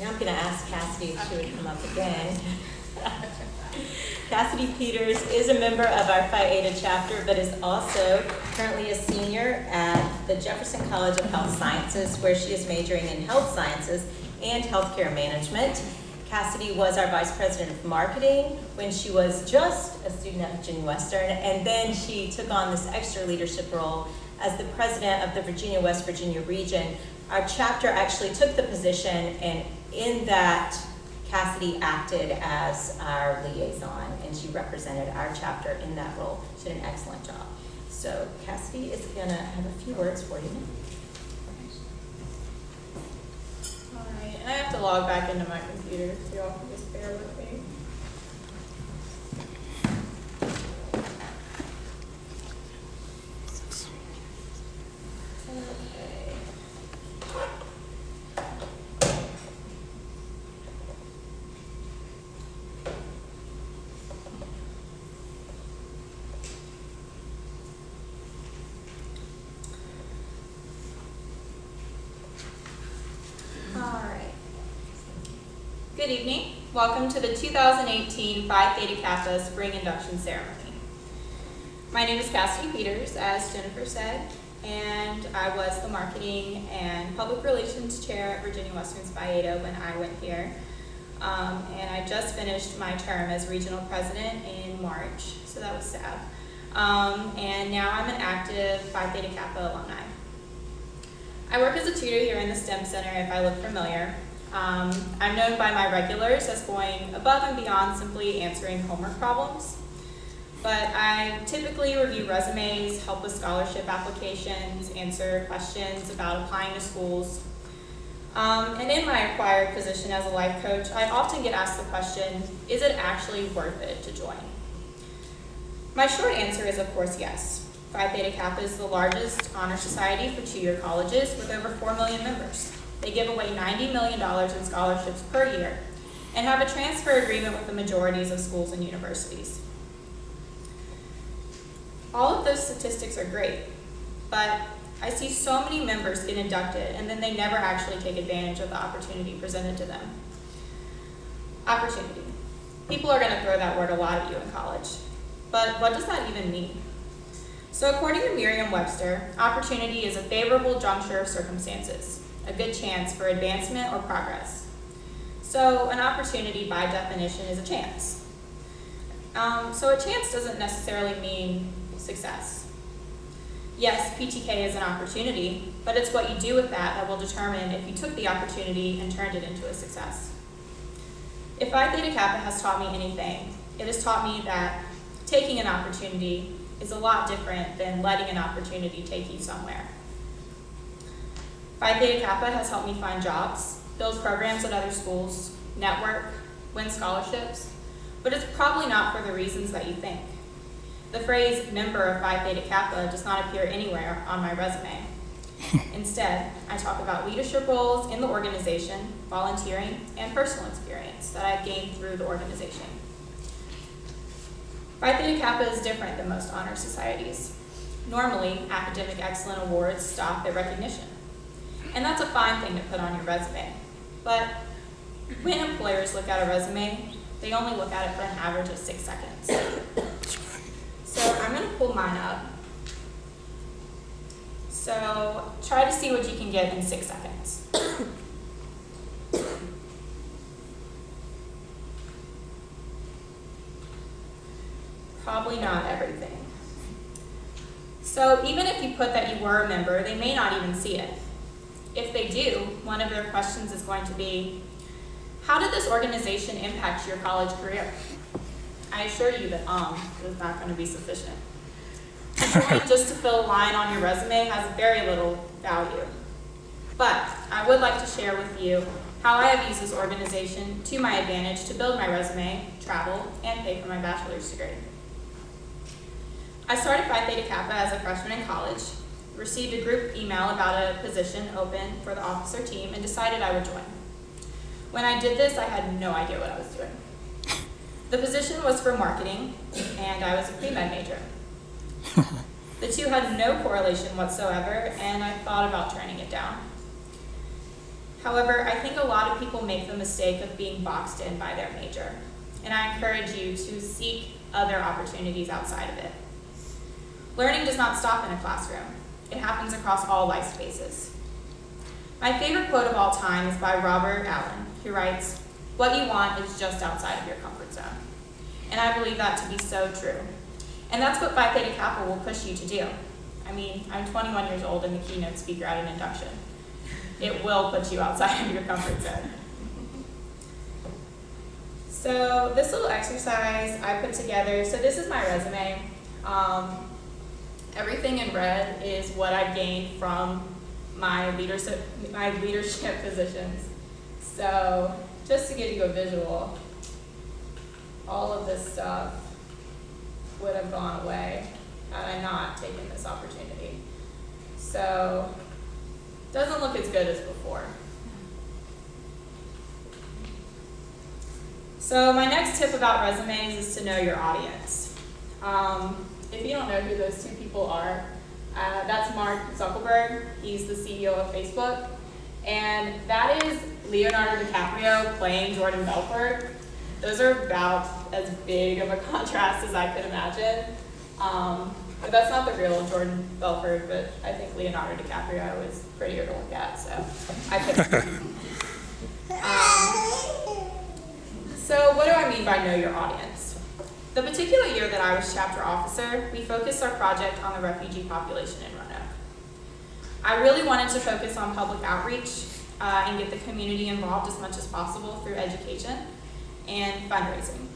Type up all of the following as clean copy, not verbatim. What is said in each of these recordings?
Now I'm going to ask Cassidy if she would come up again. Cassidy Peters is a member of our Phi Eta chapter, but is also currently a senior at the Jefferson College of Health Sciences, where she is majoring in health sciences and healthcare management. Cassidy was our vice president of marketing when she was just a student at Virginia Western, and then she took on this extra leadership role as the president of the Virginia-West Virginia region. Our chapter actually took the position, and in that, Cassidy acted as our liaison, and she represented our chapter in that role. She did an excellent job. So Cassidy is gonna have a few words for you now. All right, and I have to log back into my computer, so y'all can just bear with me. Okay. Good evening. Welcome to the 2018 Phi Theta Kappa Spring Induction Ceremony. My name is Cassidy Peters, as Jennifer said, and I was the Marketing and Public Relations Chair at Virginia Western's Phi Eta when I went here. And I just finished my term as Regional President in March, so that was sad. And now I'm an active Phi Theta Kappa alumni. I work as a tutor here in the STEM Center, if I look familiar. I'm known by my regulars as going above and beyond simply answering homework problems. But I typically review resumes, help with scholarship applications, answer questions about applying to schools. And in my acquired position as a life coach, I often get asked the question, is it actually worth it to join? My short answer is, of course, yes. Phi Theta Kappa is the largest honor society for two-year colleges with over 4 million members. They give away $90 million in scholarships per year and have a transfer agreement with the majorities of schools and universities. All of those statistics are great, but I see so many members get inducted and then they never actually take advantage of the opportunity presented to them. Opportunity. People are going to throw that word a lot at you in college, but what does that even mean? So according to Merriam-Webster, opportunity is a favorable juncture of circumstances, a good chance for advancement or progress. So an opportunity by definition is a chance. So a chance doesn't necessarily mean success. Yes, PTK is an opportunity, but it's what you do with that will determine if you took the opportunity and turned it into a success. If Phi Theta Kappa has taught me anything, it has taught me that taking an opportunity is a lot different than letting an opportunity take you somewhere. Phi Theta Kappa has helped me find jobs, build programs at other schools, network, win scholarships, but it's probably not for the reasons that you think. The phrase member of Phi Theta Kappa does not appear anywhere on my resume. Instead, I talk about leadership roles in the organization, volunteering, and personal experience that I've gained through the organization. Phi Theta Kappa is different than most honor societies. Normally, academic excellence awards stop at recognition. And that's a fine thing to put on your resume. But when employers look at a resume, they only look at it for an average of 6 seconds. So I'm going to pull mine up. So try to see what you can get in 6 seconds. Probably not everything. So even if you put that you were a member, they may not even see it. If they do, one of their questions is going to be, how did this organization impact your college career? I assure you that is not going to be sufficient. Just to fill a line on your resume has very little value. But I would like to share with you how I have used this organization to my advantage to build my resume, travel, and pay for my bachelor's degree. I started Phi Theta Kappa as a freshman in college, received a group email about a position open for the officer team, and decided I would join. When I did this, I had no idea what I was doing. The position was for marketing, and I was a pre-med major. The two had no correlation whatsoever, and I thought about turning it down. However, I think a lot of people make the mistake of being boxed in by their major, and I encourage you to seek other opportunities outside of it. Learning does not stop in a classroom. It happens across all life spaces. My favorite quote of all time is by Robert Allen, who writes, "What you want is just outside of your comfort zone." And I believe that to be so true. And that's what Phi Theta Kappa will push you to do. I mean, I'm 21 years old and the keynote speaker at an induction. It will put you outside of your comfort zone. So this little exercise I put together, so this is my resume. Everything in red is what I've gained from my leadership positions. So just to give you a visual, all of this stuff would have gone away had I not taken this opportunity. So it doesn't look as good as before. So my next tip about resumes is to know your audience. If you don't know who those two people are, that's Mark Zuckerberg. He's the CEO of Facebook. And that is Leonardo DiCaprio playing Jordan Belfort. Those are about as big of a contrast as I could imagine. But that's not the real Jordan Belfort, but I think Leonardo DiCaprio is prettier to look at, so I picked him. So what do I mean by know your audience? The particular year that I was chapter officer, we focused our project on the refugee population in Roanoke. I really wanted to focus on public outreach and get the community involved as much as possible through education and fundraising.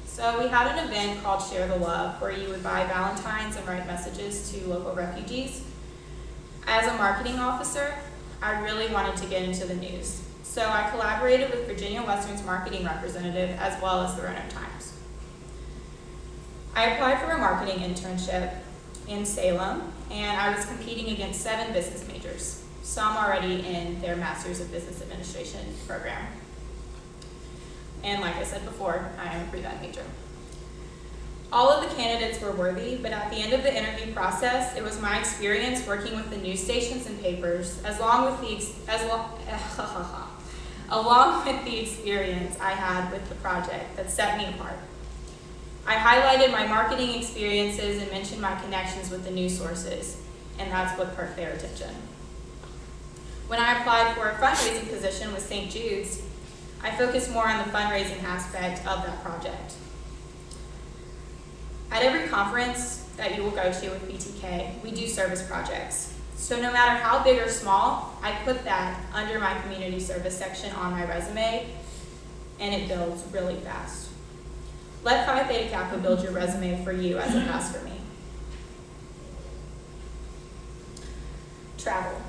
So we had an event called Share the Love, where you would buy Valentines and write messages to local refugees. As a marketing officer, I really wanted to get into the news. So I collaborated with Virginia Western's marketing representative as well as the Roanoke Times. I applied for a marketing internship in Salem, and I was competing against 7 business majors, some already in their Masters of Business Administration program. And like I said before, I am a pre-med major. All of the candidates were worthy, but at the end of the interview process, it was my experience working with the news stations and papers, along with the experience I had with the project that set me apart. I highlighted my marketing experiences and mentioned my connections with the news sources, and that's what perked their attention. When I applied for a fundraising position with St. Jude's, I focused more on the fundraising aspect of that project. At every conference that you will go to with BTK, we do service projects. So no matter how big or small, I put that under my community service section on my resume, and it builds really fast. Let Phi Theta Kappa build your resume for you as it has for me. Travel.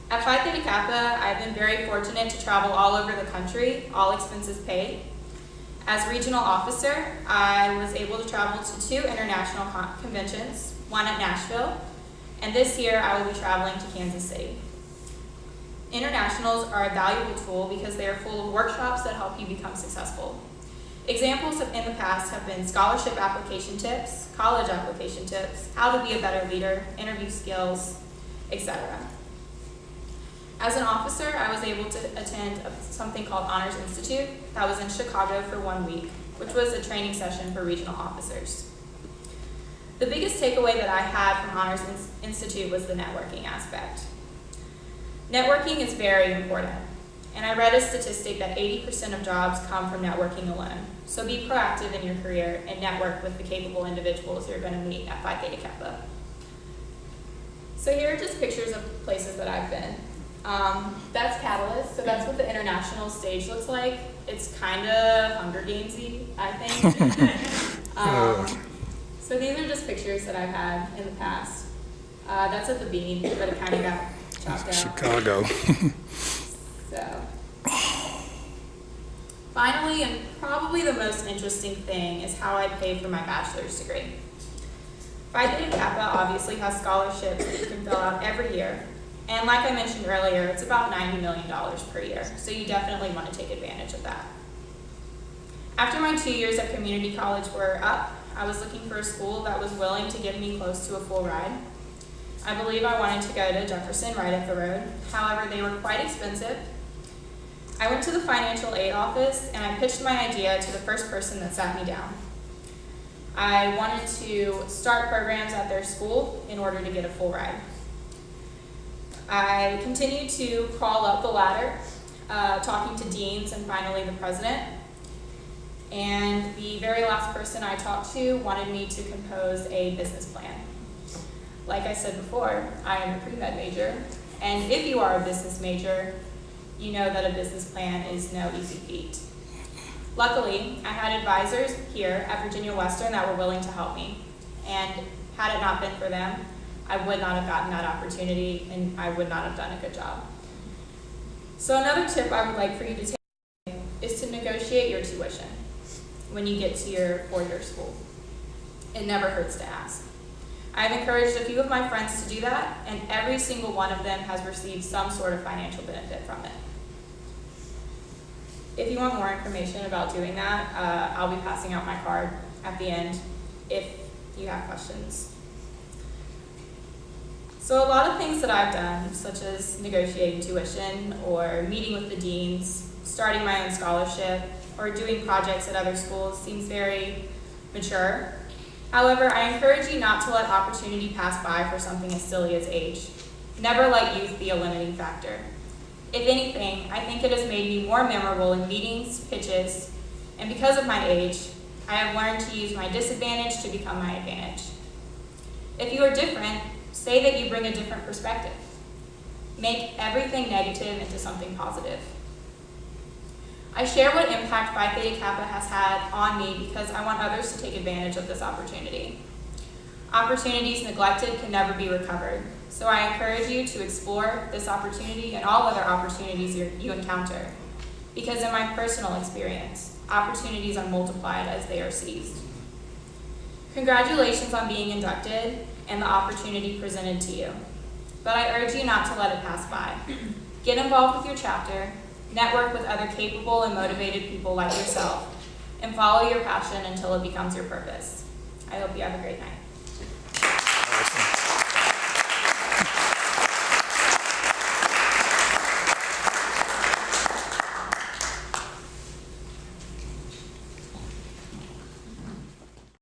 At Phi Theta Kappa, I've been very fortunate to travel all over the country, all expenses paid. As regional officer, I was able to travel to 2 international conventions, one at Nashville, and this year I will be traveling to Kansas City. Internationals are a valuable tool because they are full of workshops that help you become successful. Examples in the past have been scholarship application tips, college application tips, how to be a better leader, interview skills, etc. As an officer, I was able to attend something called Honors Institute that was in Chicago for 1 week, which was a training session for regional officers. The biggest takeaway that I had from Honors Institute was the networking aspect. Networking is very important, and I read a statistic that 80% of jobs come from networking alone. So be proactive in your career and network with the capable individuals you're going to meet at Phi Theta Kappa. So here are just pictures of places that I've been. That's Catalyst, so that's what the international stage looks like. It's kind of Hunger Gamesy, I think. So these are just pictures that I've had in the past. That's at the Bean, but it kind of got chopped out. Chicago. So, finally, and probably the most interesting thing is how I paid for my bachelor's degree. Phi Theta Kappa obviously has scholarships that you can fill out every year. And like I mentioned earlier, it's about $90 million per year, so you definitely want to take advantage of that. After my 2 years at community college were up, I was looking for a school that was willing to give me close to a full ride. I believe I wanted to go to Jefferson right up the road. However, they were quite expensive. I went to the financial aid office and I pitched my idea to the first person that sat me down. I wanted to start programs at their school in order to get a full ride. I continued to crawl up the ladder, talking to deans and finally the president. And the very last person I talked to wanted me to compose a business plan. Like I said before, I am a pre-med major, and if you are a business major, you know that a business plan is no easy feat. Luckily, I had advisors here at Virginia Western that were willing to help me, and had it not been for them, I would not have gotten that opportunity, and I would not have done a good job. So another tip I would like for you to take is to negotiate your tuition when you get to your four-year school. It never hurts to ask. I've encouraged a few of my friends to do that, and every single one of them has received some sort of financial benefit from it. If you want more information about doing that, I'll be passing out my card at the end if you have questions. So a lot of things that I've done, such as negotiating tuition or meeting with the deans, starting my own scholarship, or doing projects at other schools seems very mature. However, I encourage you not to let opportunity pass by for something as silly as age. Never let youth be a limiting factor. If anything, I think it has made me more memorable in meetings, pitches, and because of my age, I have learned to use my disadvantage to become my advantage. If you are different, say that you bring a different perspective. Make everything negative into something positive. I share what impact Phi Theta Kappa has had on me because I want others to take advantage of this opportunity. Opportunities neglected can never be recovered, so I encourage you to explore this opportunity and all other opportunities you encounter, because in my personal experience, opportunities are multiplied as they are seized. Congratulations on being inducted and the opportunity presented to you, but I urge you not to let it pass by. Get involved with your chapter, network with other capable and motivated people like yourself, and follow your passion until it becomes your purpose. I hope you have a great night.